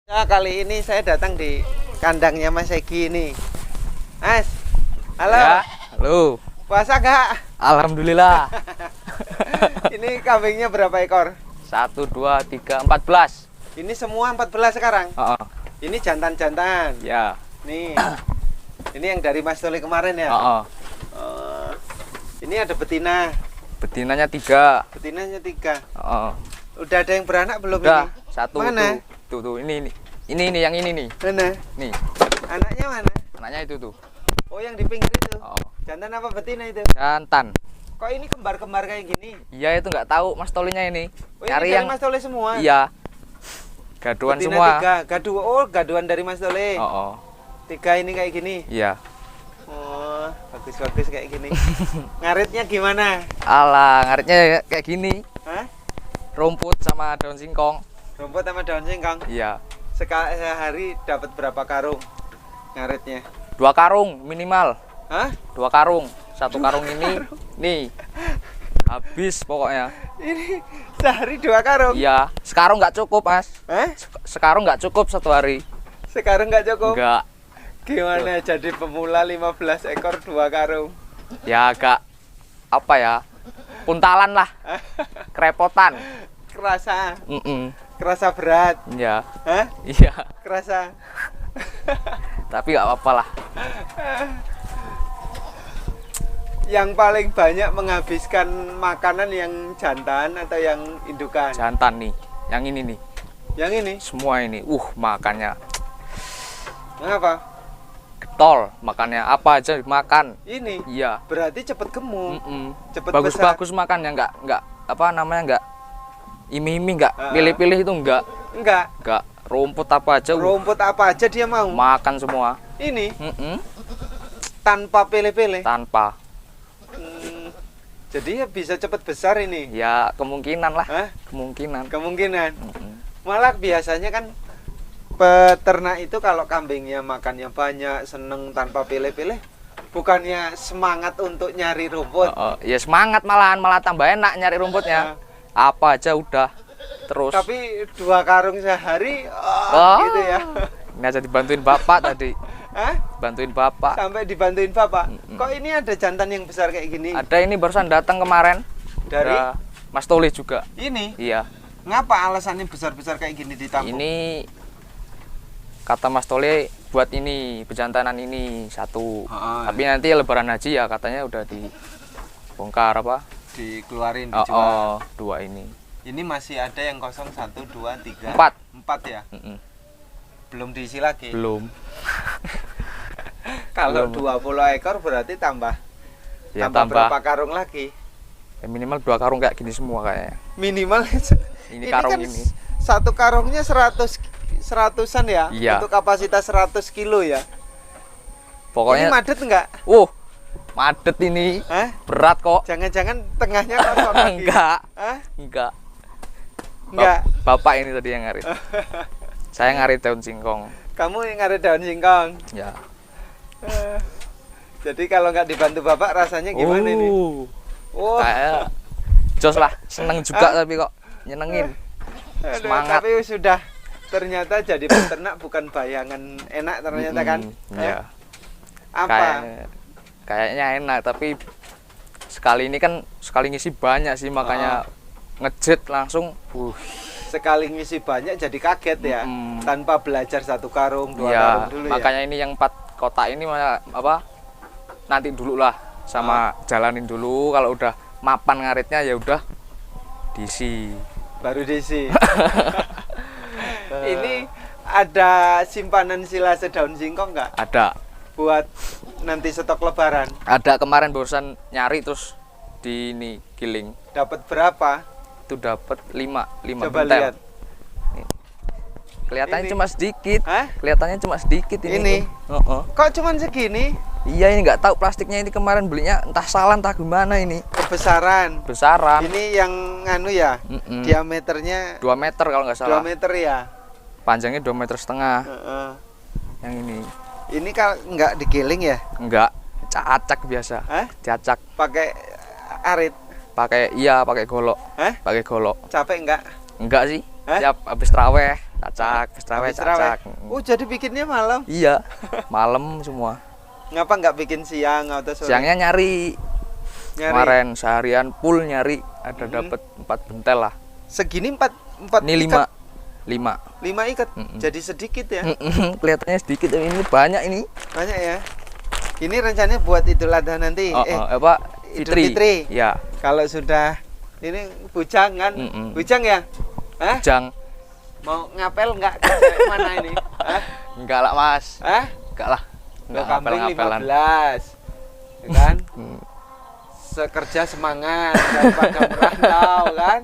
Nah, kali ini saya datang di kandangnya Mas Egi ini. Mas, halo. Ya, halo. Puasa gak? Alhamdulillah. Ini kambingnya berapa ekor? 1, 2, 3, 14. Ini semua 14 sekarang. Oh, Ini jantan-jantan. ya. Nih. Ini yang dari Mas Toli kemarin ya. Oh. Oh. Ini ada betina. Betinanya 3. Betinanya 3. Oh. Udah ada yang beranak belum Udah, ini? 1 Mana? tuh. Ini yang ini nih. Mana? Nih. Anaknya mana? Anaknya itu tuh. Oh, yang di pinggir itu. Oh. Jantan apa betina itu? Jantan. Kok ini kembar-kembar kayak gini? Iya, itu nggak tahu Mas Tolinya ini. Oh, ini Nyari dari yang Mas Toli semua? Iya. Gaduan Betina semua. 3. Gaduan dari Mas Toli. Oh. 3 ini kayak gini. Iya. Oh, bagus-bagus kayak gini. Ngaritnya gimana? Alah, ngaritnya kayak gini. Hah? Rumput sama daun singkong. Rumput sama daun singkong. Iya. Sehari dapat berapa karung ngaritnya? 2 karung minimal. Hah? 2 karung. 1 karung ini nih. Habis pokoknya. Ini sehari 2 karung? Iya. Sekarang nggak cukup, Mas. Hah? Sekarang nggak cukup 1 hari. Sekarang nggak cukup? Enggak. Gimana jadi pemula 15 ekor 2 karung? Ya agak apa ya? Puntalan lah. Kerepotan. Kerasa? Kerasa berat? Ya. Hah? Iya. Kerasa? Tapi nggak apa-apa lah. Yang paling banyak menghabiskan makanan yang jantan atau yang indukan? Jantan nih. Yang ini nih. Yang ini? Semua ini. Makannya Mengapa? getol. Makannya apa aja dimakan. Ini? Iya. Berarti cepet gemuk. Cepet Bagus-bagus makannya, nggak apa namanya, nggak imi-imi, nggak pilih-pilih itu Enggak. nggak rumput apa aja. Rumput apa aja dia mau. Makan semua. Ini tanpa pilih-pilih. Tanpa. Jadi ya bisa cepet besar ini. Ya kemungkinan lah. Hah? Kemungkinan. Kemungkinan. Malah biasanya kan peternak itu kalau kambingnya makannya banyak, seneng tanpa pilih-pilih, bukannya semangat untuk nyari rumput. Ya semangat malah tambah enak nyari rumputnya. Apa aja udah terus. Tapi 2 karung sehari, gitu ya. Ini aja dibantuin bapak tadi. Hah? Bantuin bapak. Sampai dibantuin bapak. Kok ini ada jantan yang besar kayak gini? Ada, ini barusan datang kemarin. Dari Ada Mas Toli juga. ini? Iya. Ngapa alasannya besar-besar kayak gini ditampung? Ini kata Mas Toli buat ini pejantanan ini 1. Tapi nanti lebaran haji ya katanya udah dibongkar apa? Dikeluarin, dijual. 2 ini. Ini masih ada yang kosong 1, 2, 3, 4. 4 ya? Belum diisi lagi? Belum. Kalau Belum. 20 ekor berarti tambah Ya, berapa karung lagi? Ya, minimal 2 karung kayak gini semua kayaknya. Minimal Ini karung kan ini. Satu karungnya 100-an ya? Iya. Untuk kapasitas 100 kilo ya? Pokoknya Ini madet enggak? madet ini. Hah? Berat kok. Jangan-jangan tengahnya kosong lagi? Enggak. Hah? Enggak. Enggak? Bapak ini tadi yang ngarit. Saya ngarit daun singkong. Kamu yang ngarit daun singkong? Ya. Jadi kalau nggak dibantu bapak rasanya gimana ini? Kayak jos lah, seneng juga tapi kok nyenengin. Aduh, Semangat. tapi sudah ternyata jadi peternak bukan bayangan enak ternyata kan? Ya. Apa? Kayaknya enak tapi sekali ini kan sekali ngisi banyak sih makanya ngejet langsung. Sekali ngisi banyak jadi kaget ya, tanpa belajar 1 karung, 2 karung dulu makanya ya. ini yang 4 kotak ini apa? Nanti dulu lah sama jalanin dulu, kalau udah mapan ngaritnya ya udah diisi. Baru diisi. Ini ada simpanan silase daun singkong nggak? Ada. Buat nanti stok lebaran. Ada, kemarin barusan nyari terus di ini giling. Dapat berapa? Itu dapat 5 Coba bintel. lihat. Kelihatannya Ini. cuma sedikit. Hah? Kelihatannya cuma sedikit ini. Ini? Kok cuman segini? Iya, ini nggak tahu plastiknya ini kemarin belinya entah salah entah gimana ini. Kebesaran. Besaran. Ini yang anu ya? Diameternya 2 meter kalau nggak salah. 2 meter ya? Panjangnya 2,5 meter. Yang ini. Ini kalau nggak digiling ya? Enggak, acak biasa. Hah? Diacak Pakai arit? pakai golok. Hah? Pakai golok. Capek nggak? Enggak sih. Hah? Tiap habis traweh acak. cacak, pas terawih Habis terawih. cacak. Oh, jadi bikinnya malam. Iya, malam semua. Ngapa nggak bikin siang atau sore? Siangnya nyari. Nyari. Kemarin seharian full nyari, ada dapat 4 bentel lah. Segini 4 Ini ikat. 5. 5 ikat. Jadi sedikit ya. Kelihatannya sedikit, tapi ini banyak ini. Banyak ya. Ini rencananya buat Idul Adha nanti. Apa? Idul Fitri. Ya. Kalau sudah ini bujang kan? Bujang ya? Hah? Jang. Mau ngapel nggak ke cewek mana ini? Hah? Enggak lah, Mas. Hah? Enggak lah. Lo Enggak kambing ngapel-ngapelan. 15. Ya kan? Sekerja semangat daripada merantau kan?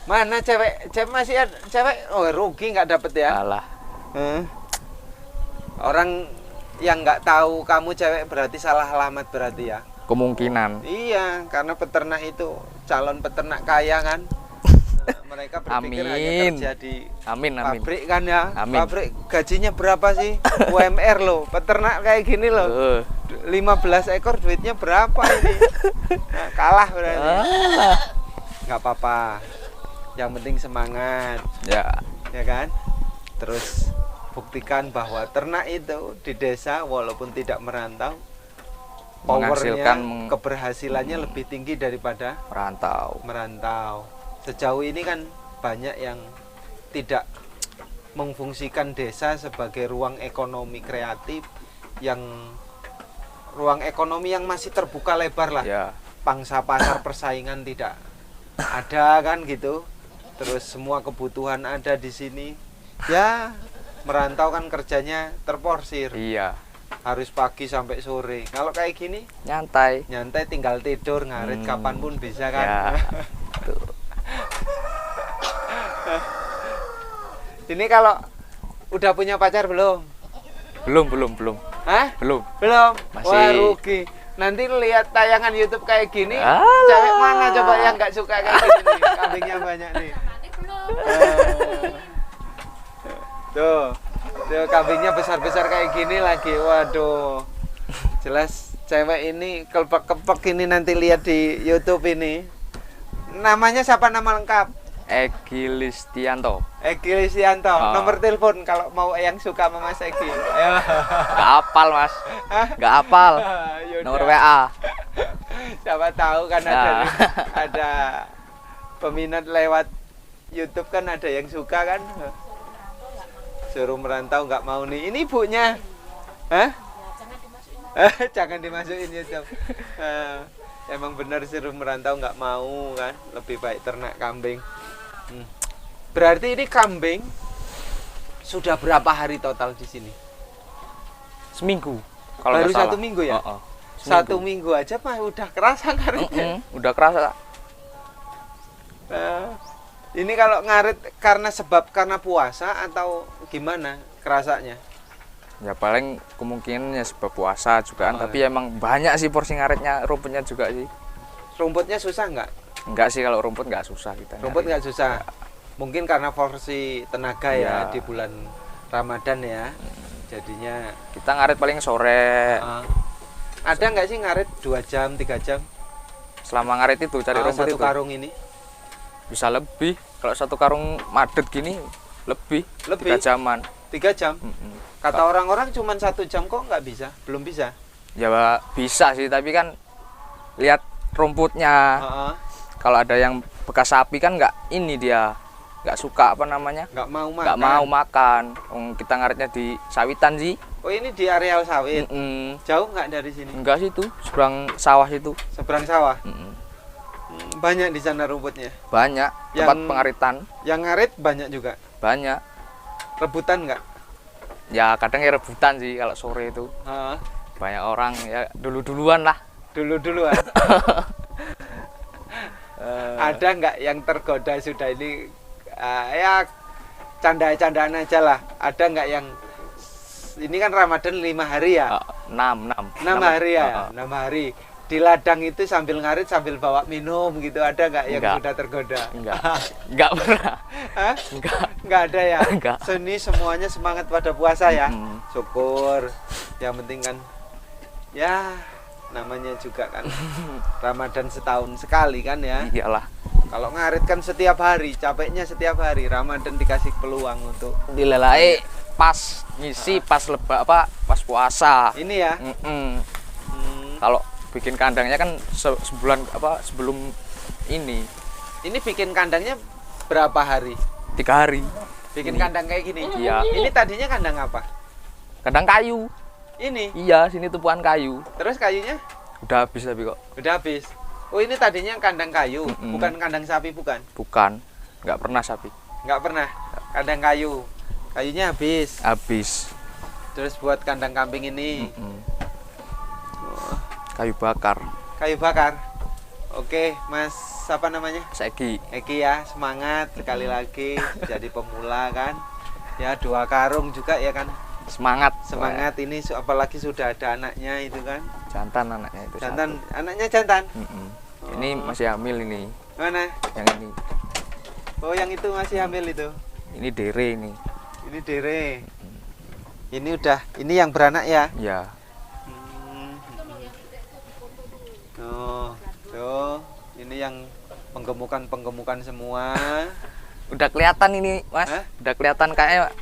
Mana cewek masih ada cewek? Oh, rugi nggak dapet ya? Alah. Orang yang nggak tahu kamu cewek berarti salah alamat berarti ya? Kemungkinan. Iya, karena peternak itu calon peternak kaya kan? Mereka berpikir hanya Amin. kerja di Amin. pabrik kan ya? Amin. Pabrik gajinya berapa sih? UMR loh, peternak kayak gini loh. 15 ekor duitnya berapa ini? Nah, kalah berarti. Nggak apa-apa. Yang penting semangat. Ya. Ya kan? Terus buktikan bahwa ternak itu di desa walaupun tidak merantau, powernya, keberhasilannya lebih tinggi daripada merantau. Sejauh ini kan banyak yang tidak memfungsikan desa sebagai ruang ekonomi kreatif, ruang ekonomi yang masih terbuka lebar lah. Ya. Pangsa pasar persaingan tidak ada kan gitu. Terus semua kebutuhan ada di sini. Ya, merantau kan kerjanya terporsir. Iya. Harus pagi sampai sore. Kalau kayak gini Nyantai tinggal tidur ngarit kapanpun bisa kan. Ya. Ini kalau udah punya pacar belum? Belum. Hah? Belum. Masih. Wah, rugi. Nanti lihat tayangan YouTube kayak gini, Alah. cewek mana coba yang nggak suka kayak gini nih? Kambingnya banyak nih. Tuh kambingnya besar-besar kayak gini lagi. Waduh. Jelas cewek ini kepek-kepek ini nanti lihat di YouTube ini. Namanya siapa nama lengkap? Egi Listianto. Nomor telepon kalau mau yang suka sama Mas Egi. Ayo. Gak apal, Mas. Gak apal. Nomor WA. Siapa tahu kan ada peminat lewat YouTube kan, ada yang suka kan. Suruh merantau nggak mau nih. Ini ibunya. Hah? Jangan dimasukin YouTube. Emang benar suruh merantau nggak mau kan. Lebih baik ternak kambing. Berarti ini kambing sudah berapa hari total di sini? Seminggu. Baru 1 minggu ya? 1 Seminggu. minggu aja mah udah kerasa ngaritnya. Udah kerasa. Ini kalau ngarit karena puasa atau gimana kerasanya? Ya paling kemungkinannya sebab puasa juga kan, tapi emang banyak sih porsi ngaritnya, rumputnya juga sih. Rumputnya susah nggak? Enggak sih, kalau rumput nggak susah kita. Rumput nggak susah. Mungkin karena porsi tenaga ya di bulan Ramadan ya. Jadinya kita ngarit paling sore. Ada nggak sih ngarit 2 jam, 3 jam? Selama ngarit itu cari rumput satu itu karung ini? Bisa lebih. Kalau 1 karung madet gini lebih. 3 jaman. 3 jam? Kata orang-orang cuma 1 jam kok nggak bisa? Belum bisa? Ya bisa sih, tapi kan lihat rumputnya. Kalau ada yang bekas sapi kan nggak suka nggak mau makan. Kita ngaritnya di sawitan sih. Oh, ini di areal sawit. Jauh nggak dari sini? Enggak sih, itu seberang sawah itu. Seberang sawah. Banyak di sana rumputnya. Banyak tempat pengaritan. Yang ngarit banyak juga. Banyak. Rebutan nggak? Ya kadang ya rebutan sih kalau sore itu. Banyak orang ya duluan lah. Duluan. Ada nggak yang tergoda sudah ini ya canda-candaan aja lah. Ada nggak yang ini kan Ramadan 5 hari ya? 6 hari ya? 6 hari. Di ladang itu sambil ngarit sambil bawa minum gitu, ada nggak yang sudah tergoda? Enggak pernah. Enggak ada ya? Enggak. Seni semuanya semangat pada puasa ya? Syukur. Yang penting kan ya namanya juga kan Ramadan setahun sekali kan ya? Iyalah. Kalau ngarit kan setiap hari, capeknya setiap hari. Ramadan dikasih peluang untuk dilelai pas ngisi pas pas puasa. Ini ya. Kalau bikin kandangnya kan sebulan sebelum ini. Ini bikin kandangnya berapa hari? 3 hari. Bikin ini. Kandang kayak gini. Iya. Ini tadinya kandang apa? Kandang kayu. Ini. Iya, sini tumpuan kayu. Terus kayunya? Udah habis tapi kok. Udah habis. Oh, ini tadinya kandang kayu, bukan kandang sapi, bukan? Bukan. Nggak pernah sapi. Nggak pernah. Kandang kayu. Kayunya habis. Habis. Terus buat kandang kambing ini. Oh. Kayu bakar. Kayu bakar. Oke, Mas, apa namanya? Eki. Eki ya, semangat sekali lagi jadi pemula kan. Ya 2 karung juga ya kan. Semangat. Ini apalagi sudah ada anaknya itu kan. Jantan anaknya itu. Jantan, 1. Anaknya jantan. Ini masih hamil ini. Mana? Yang ini. Oh, yang itu masih hamil itu. Ini dere ini. Ini dere. Ini udah, ini yang beranak ya? Iya. Tuh, ini yang penggemukan semua. Udah kelihatan ini, Mas. Udah kelihatan kayak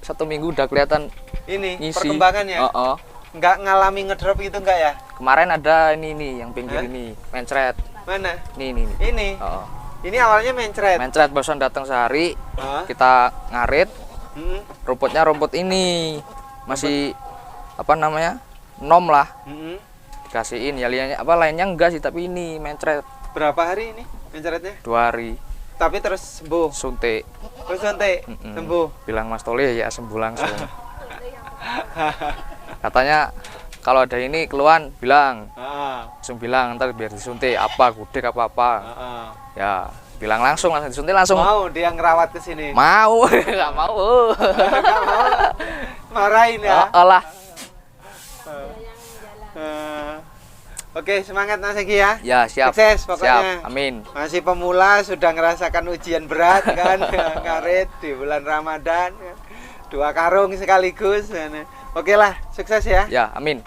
1 minggu udah kelihatan ini ngisi. Perkembangannya. Nggak ngalami ngedrop gitu enggak ya? Kemarin ada ini yang pinggir ini, mencret. Mana? Ini. Ini. Ini awalnya mencret. Mencret bosan datang sehari. Kita ngarit. Rumputnya rumput ini. Masih apa namanya? Nom lah. Dikasihin ya lainnya enggak sih, tapi ini mencret. Berapa hari ini mencretnya? 2 hari. Tapi terus sembuh. Suntik. Terus suntik, sembuh. Bilang Mas Tole ya sembuh langsung. Katanya kalau ada ini keluhan bilang, langsung bilang ntar biar disuntik apa gudeg apa. Ya bilang langsung disuntik langsung. Mau dia ngerawat ke sini? Mau, nggak mau. Nggak mau. Marahin ya. Lah. Oke, semangat Mas Eki ya. Ya, siap. Sukses pokoknya. Siap. Amin. Masih pemula sudah ngerasakan ujian berat kan, ngarit di bulan Ramadan. 2 karung sekaligus. Oke lah, sukses ya. Ya, amin.